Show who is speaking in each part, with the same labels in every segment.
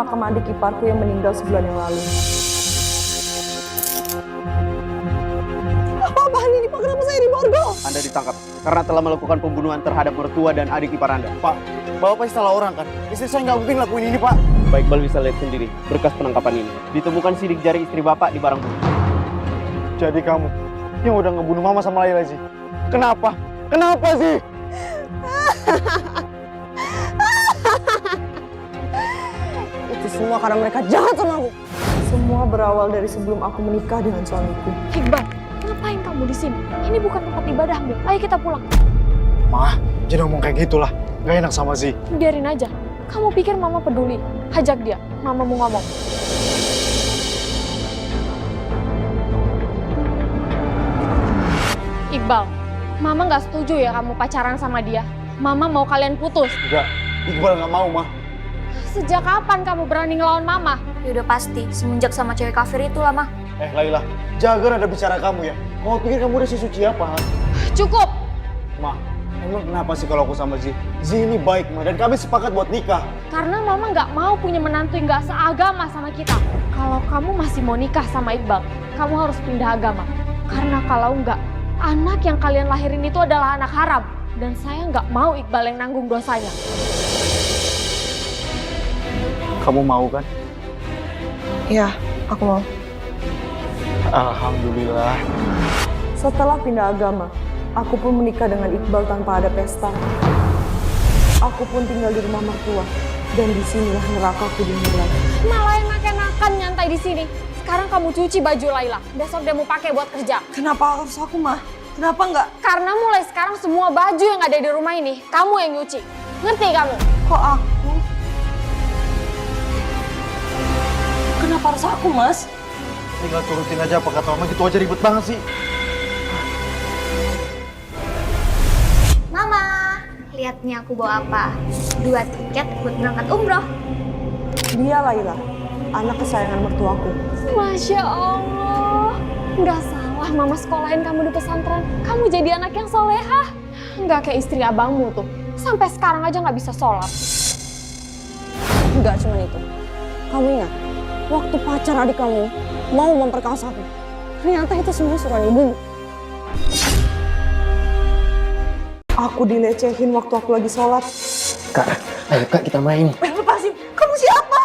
Speaker 1: makam adik iparku yang meninggal sebulan yang lalu. Apa-apaan ini Pak? Kenapa saya diborgol?
Speaker 2: Anda ditangkap karena telah melakukan pembunuhan terhadap mertua dan adik ipar Anda.
Speaker 3: Pak, Bapak pasti salah orang kan? Istri saya nggak mungkin lakuin ini, Pak.
Speaker 2: Baik, Iqbal bisa lihat sendiri berkas penangkapan ini. Ditemukan sidik jari istri Bapak di barang bukti.
Speaker 3: Jadi kamu yang udah ngebunuh Mama sama Laila sih? Kenapa? Kenapa sih?
Speaker 1: Itu semua karena mereka jahat sama aku. Semua berawal dari sebelum aku menikah dengan suamiku.
Speaker 4: Iqbal, ngapain kamu di sini? Ini bukan tempat ibadahmu. Ayo kita pulang.
Speaker 3: Ma, jangan ngomong kayak gitulah. Gak enak sama Zi.
Speaker 4: Biarin aja. Kamu pikir Mama peduli? Hajak dia. Mama mau ngomong. Iqbal, Mama nggak setuju ya kamu pacaran sama dia. Mama mau kalian putus.
Speaker 3: Enggak, Iqbal nggak mau, Ma.
Speaker 4: Sejak kapan kamu berani ngelawan Mama?
Speaker 5: Ya udah pasti, semenjak sama cewek kafir itu lah, Mah.
Speaker 3: Laila, jaga nada bicara kamu ya. Kamu pikir kamu udah si suci apa, ha?
Speaker 4: Cukup!
Speaker 3: Ma, emang kenapa sih kalau aku sama Zi? Zi ini baik, Ma, dan kami sepakat buat nikah.
Speaker 4: Karena Mama nggak mau punya menantu yang nggak seagama sama kita. Kalau kamu masih mau nikah sama Iqbal, kamu harus pindah agama. Karena kalau nggak, anak yang kalian lahirin itu adalah anak haram. Dan saya nggak mau Iqbal yang nanggung dosanya.
Speaker 3: Kamu mau kan?
Speaker 1: Ya, aku mau.
Speaker 3: Alhamdulillah.
Speaker 1: Setelah pindah agama, aku pun menikah dengan Iqbal tanpa ada pesta. Aku pun tinggal di rumah mertua. Dan disinilah nerakaku dimulai.
Speaker 4: Malah enak-enakan nyantai di sini. Sekarang kamu cuci baju Laila. Besok dia mau pakai buat kerja.
Speaker 1: Kenapa harus aku, Mah? Kenapa enggak?
Speaker 4: Karena mulai sekarang semua baju yang ada di rumah ini, kamu yang nyuci. Ngerti kamu?
Speaker 1: Kok aku? Kenapa harus aku, Mas?
Speaker 3: Tinggal turutin aja apa kata Mama, gitu aja ribet banget sih.
Speaker 5: Mama, lihat nih aku bawa apa? 2 tiket buat berangkat umroh.
Speaker 1: Dia Laila, anak kesayangan mertuaku.
Speaker 4: Masya Allah. Nggak salah Mama sekolahin kamu di pesantren. Kamu jadi anak yang solehah. Nggak kayak istri abangmu tuh. Sampai sekarang aja nggak bisa sholat.
Speaker 1: Enggak cuma itu. Kamu ingat, waktu pacar adik kamu mau memperkosa aku. Ternyata itu semua suruhan ibumu. Aku dilecehin waktu aku lagi sholat.
Speaker 6: Kak, ayo Kak kita main.
Speaker 1: Lepasin, kamu siapa?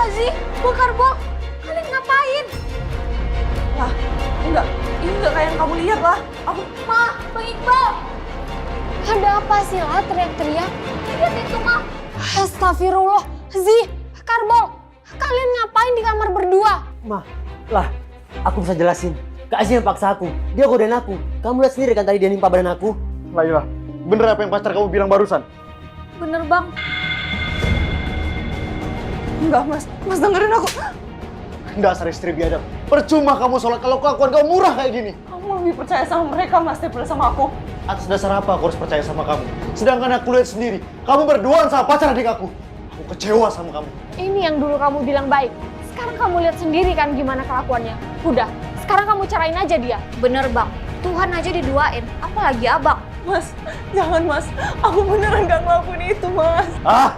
Speaker 4: Aziz, Bang Karbol, kalian ngapain?
Speaker 1: Lah, enggak. Ini enggak kayak yang kamu lihat lah. Aku,
Speaker 4: Ma, Bang Iqbal. Ada apa sih lah teriak-teriak? Lihat itu, Ma. Astagfirullah. Zi, Karbol, kalian ngapain di kamar berdua?
Speaker 6: Ma, lah aku bisa jelasin. Kak Aziz yang paksa aku. Dia godain aku. Kamu lihat sendiri kan tadi dia nimpa badan aku.
Speaker 3: Laila, bener apa yang pacar kamu bilang barusan?
Speaker 4: Bener, Bang.
Speaker 1: enggak Mas. Mas dengerin aku.
Speaker 3: Dasar istri biadab. Percuma kamu sholat kalau kelakuan kamu murah kayak gini.
Speaker 1: Kamu lebih percaya sama mereka Mas daripada sama aku.
Speaker 3: Atas dasar apa aku harus percaya sama kamu? Sedangkan aku lihat sendiri, kamu berduaan sama pacar adik aku. Aku kecewa sama kamu.
Speaker 4: Ini yang dulu kamu bilang baik. Sekarang kamu lihat sendiri kan gimana kelakuannya. Udah, sekarang kamu cerain aja dia.
Speaker 5: Bener, Bang. Tuhan aja diduain, apalagi abang.
Speaker 1: Mas, jangan Mas. Aku beneran gak ngelakuin itu Mas.
Speaker 3: Ah!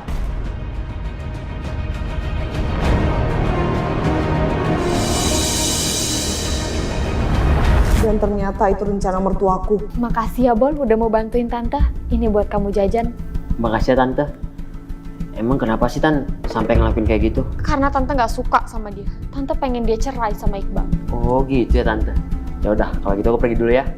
Speaker 1: Dan ternyata itu rencana mertuaku.
Speaker 4: Makasih ya, Bol, udah mau bantuin Tante. Ini buat kamu jajan.
Speaker 6: Makasih ya Tante. Emang kenapa sih Tan sampai ngelakuin kayak gitu?
Speaker 4: Karena Tante nggak suka sama dia. Tante pengen dia cerai sama Iqbal.
Speaker 6: Oh gitu ya Tante. Ya udah kalau gitu aku pergi dulu ya.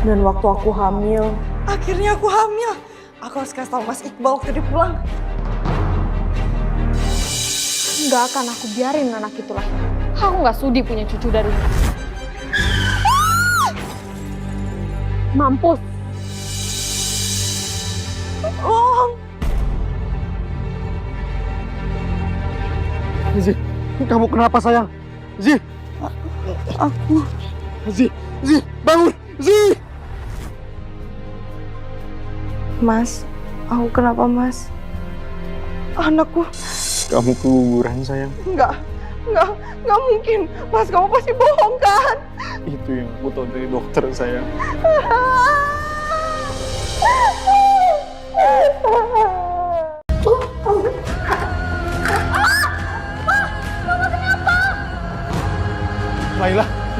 Speaker 1: Dan waktu aku hamil, akhirnya aku hamil. Aku harus kasih tahu Mas Iqbal waktu dia pulang.
Speaker 4: Nggak akan aku biarin anak itu lahir. Aku nggak sudi punya cucu dari dia. Mampus.
Speaker 1: Oh,
Speaker 3: Zi, kamu kenapa sayang? Zi!
Speaker 1: aku.
Speaker 3: Zi! Zi! Bangun! Zi!
Speaker 1: Mas, aku kenapa Mas? Anakku.
Speaker 3: Kamu keguguran sayang.
Speaker 1: Enggak mungkin. Mas, kamu pasti bohong kan?
Speaker 3: Itu yang aku tahu dari dokter sayang.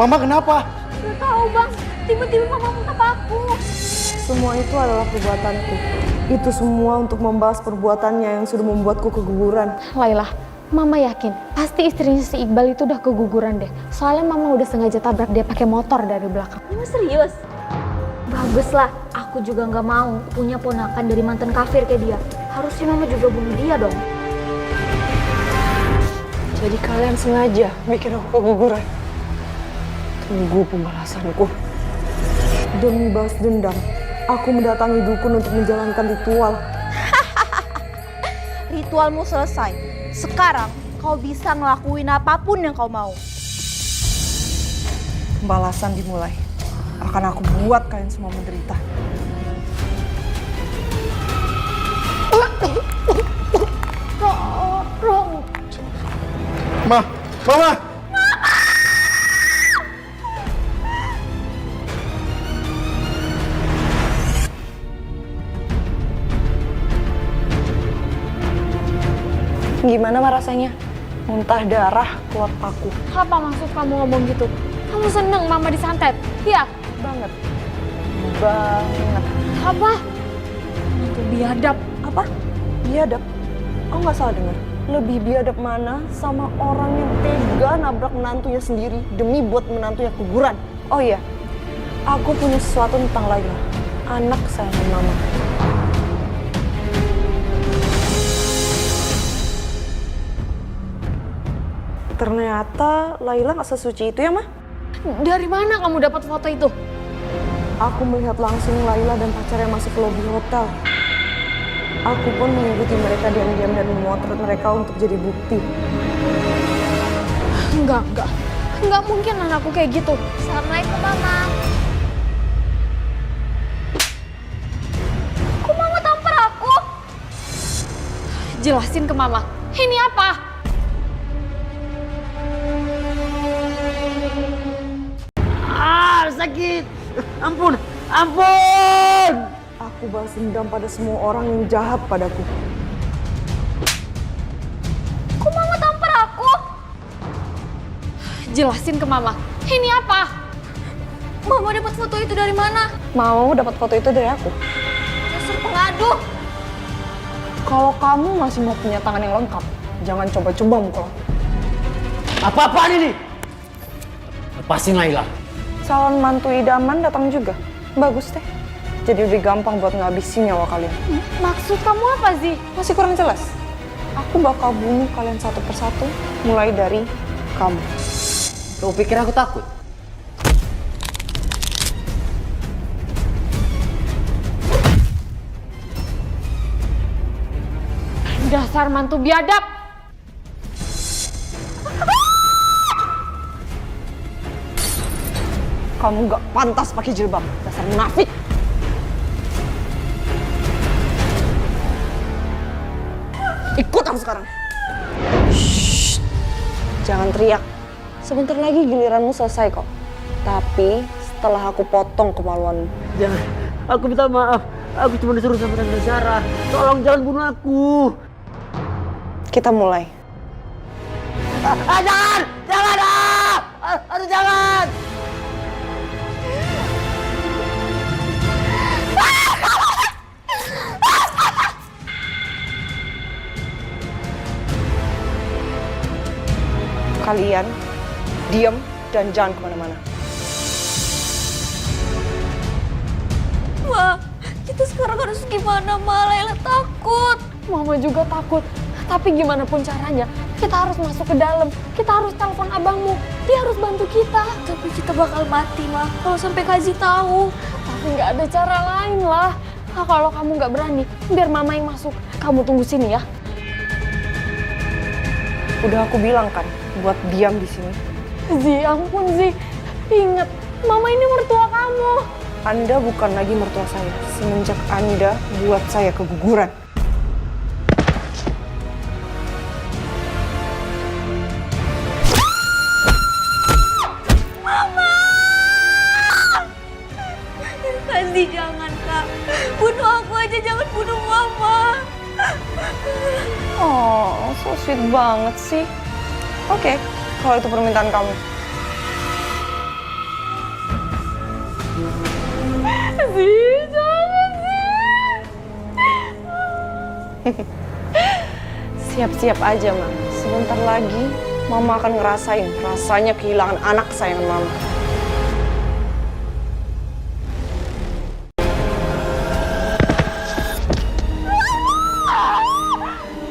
Speaker 3: Mama kenapa?
Speaker 4: Gak tahu bang, tiba-tiba mama menghap aku.
Speaker 1: Semua itu adalah perbuatanku. Itu semua untuk membalas perbuatannya yang sudah membuatku keguguran.
Speaker 4: Laila, mama yakin pasti istrinya si Iqbal itu udah keguguran deh. Soalnya mama udah sengaja tabrak dia pakai motor dari belakang.
Speaker 5: Mama serius? Baguslah, aku juga nggak mau punya ponakan dari mantan kafir kayak dia. Harusnya mama juga bunuh dia dong.
Speaker 1: Jadi kalian sengaja bikin aku keguguran. Tunggu pembalasanku. Demi balas dendam, aku mendatangi dukun untuk menjalankan ritual.
Speaker 7: Ritualmu selesai. Sekarang kau bisa ngelakuin apapun yang kau mau. Pembalasan dimulai. Akan aku buat kalian semua menderita.
Speaker 3: Mama!
Speaker 1: Gimana rasanya? Muntah darah keluar paku.
Speaker 4: Apa maksud kamu ngomong gitu? Kamu seneng mama disantet? Iya?
Speaker 1: Banget. Banget.
Speaker 4: Apa? Itu biadab.
Speaker 1: Apa? Biadab? Oh nggak salah dengar. Lebih biadab mana sama orang yang tega nabrak menantunya sendiri demi buat menantunya keguguran. Oh iya, aku punya sesuatu tentang Laila, anak sayangan mama. Ternyata Laila nggak sesuci itu ya, Ma?
Speaker 4: Dari mana kamu dapat foto itu?
Speaker 1: Aku melihat langsung Laila dan pacarnya masuk ke lobi hotel. Aku pun mengikuti mereka diam-diam dan memotret mereka untuk jadi bukti.
Speaker 4: Enggak. Enggak mungkin anakku kayak gitu.
Speaker 5: Assalamualaikum mama. Kok mama tampar aku?
Speaker 4: Jelasin ke mama. Ini apa?
Speaker 6: Sakit. Ampun.
Speaker 1: Aku balas dendam pada semua orang yang jahat padaku.
Speaker 5: Kok mama tampar aku?
Speaker 4: Jelasin ke mama. Ini apa?
Speaker 5: Mama dapat foto itu dari mana?
Speaker 1: Mau dapat foto itu dari aku.
Speaker 5: Dasar pengadu.
Speaker 1: Kalau kamu masih mau punya tangan yang lengkap, jangan coba-coba mukul aku.
Speaker 6: Apa-apaan ini? Lepasin Laila.
Speaker 1: Calon mantu idaman datang juga. Bagus deh. Jadi lebih gampang buat ngabisin nyawa kalian.
Speaker 4: Maksud kamu apa sih?
Speaker 1: Masih kurang jelas? Aku bakal bunuh kalian satu persatu, mulai dari kamu.
Speaker 6: Kau pikir aku takut?
Speaker 4: Dasar mantu biadab.
Speaker 1: Kamu gak pantas pakai jilbab, dasar munafik. Ikut aku sekarang. Shh. Jangan teriak. Sebentar lagi giliranmu selesai kok. Tapi setelah aku potong kemaluanmu.
Speaker 6: Jangan. Aku minta maaf. Aku cuma disuruh sama Tante Sarah. Tolong jangan bunuh aku.
Speaker 1: Kita mulai.
Speaker 6: Jangan! Jangan! Aduh jangan!
Speaker 1: Kalian diam dan jangan kemana-mana.
Speaker 5: Ma, kita sekarang harus gimana, Ma? Laila takut.
Speaker 4: Mama juga takut. Tapi gimana pun caranya, kita harus masuk ke dalam. Kita harus telepon abangmu. Dia harus bantu kita.
Speaker 5: Tapi kita bakal mati, Ma, kalau sampai Kazi tahu.
Speaker 4: Tapi nggak ada cara lain lah. Nah, kalau kamu nggak berani, biar mama yang masuk. Kamu tunggu sini ya.
Speaker 1: Udah aku bilang kan, buat diam di sini.
Speaker 4: Zi, ampun Zi. Ingat, mama ini mertua kamu.
Speaker 1: Anda bukan lagi mertua saya. Semenjak Anda buat saya keguguran.
Speaker 5: Kazi, jangan, Kak. Bunuh aku aja, jangan bunuh Mama.
Speaker 1: Oh, so sweet banget sih. Oke, kalau itu permintaan kamu. Siap-siap aja, Ma. Sebentar lagi, Mama akan ngerasain rasanya kehilangan anak kesayangan Mama.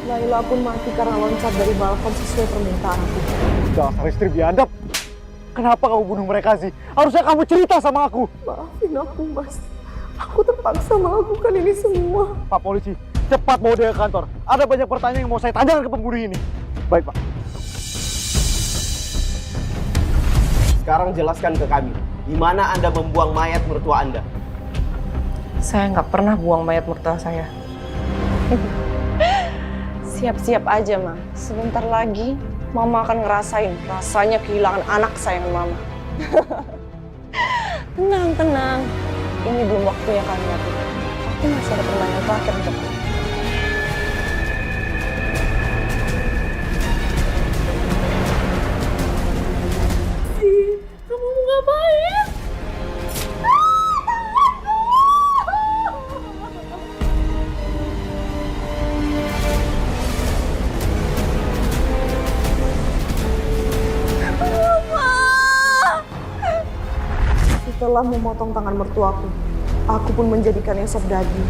Speaker 1: Laila pun mati karena loncat dari balkon sesuai permintaan aku.
Speaker 3: Dasar istri biadab. Kenapa kamu bunuh mereka sih? Harusnya kamu cerita sama aku.
Speaker 1: Maafin aku, Mas. Aku terpaksa melakukan ini semua.
Speaker 3: Pak polisi, cepat bawa dia ke kantor. Ada banyak pertanyaan yang mau saya tanyakan ke pembunuh ini. Baik, Pak.
Speaker 2: Sekarang jelaskan ke kami, di mana Anda membuang mayat mertua Anda?
Speaker 1: Saya nggak pernah buang mayat mertua saya. Siap-siap aja, Ma. Sebentar lagi, Mama akan ngerasain rasanya kehilangan anak kesayangan Mama. Tenang, tenang. Ini belum waktunya kalian mati. Aku masih ada permainan terakhir untuk kamu.
Speaker 4: Kamu mau ngapain?
Speaker 1: Setelah memotong tangan mertuaku, aku pun menjadikannya sop daging.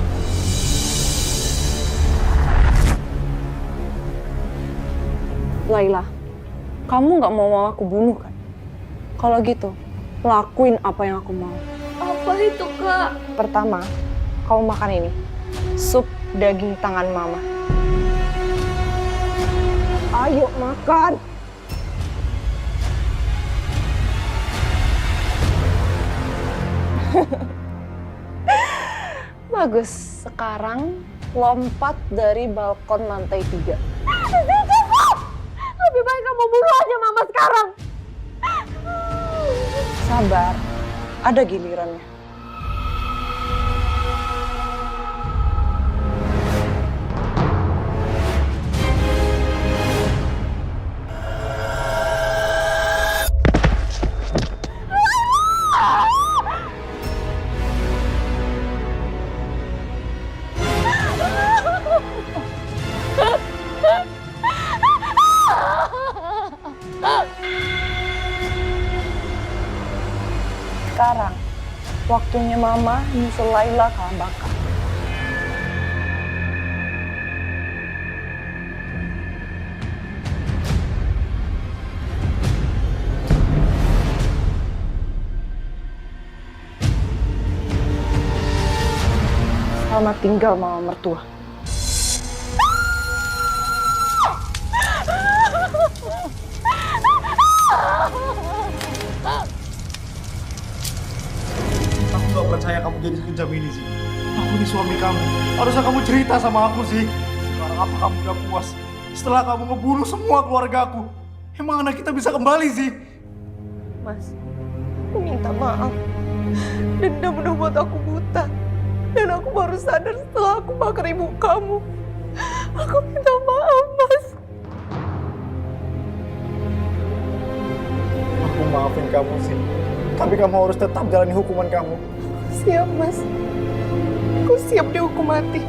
Speaker 1: Laila, kamu nggak mau aku bunuh kan? Kalau gitu, lakuin apa yang aku mau.
Speaker 5: Apa itu, Kak?
Speaker 1: Pertama, kamu makan ini. Sup daging tangan Mama. Ayo makan. Bagus, sekarang lompat dari balkon lantai 3.
Speaker 4: Lebih baik kamu bunuh aja Mama sekarang.
Speaker 1: Sabar, ada gilirannya. Sekarang, waktunya Mama nyusul Laila ke Ambaka. Selamat tinggal, Mama mertua.
Speaker 3: Aku gak percaya kamu jadi sekejam ini sih. Aku ini suami kamu. Harusnya kamu cerita sama aku sih. Sekarang apa kamu udah puas? Setelah kamu ngebunuh semua keluarga aku. Emang anak kita bisa kembali sih?
Speaker 1: Mas, aku minta maaf. Dendam udah buat aku buta. Dan aku baru sadar setelah aku bakar ibu kamu. Aku minta maaf, Mas.
Speaker 3: Aku maafin kamu sih. Tapi kamu harus tetap jalani hukuman kamu.
Speaker 1: Siap, Mas. Aku siap dihukum mati.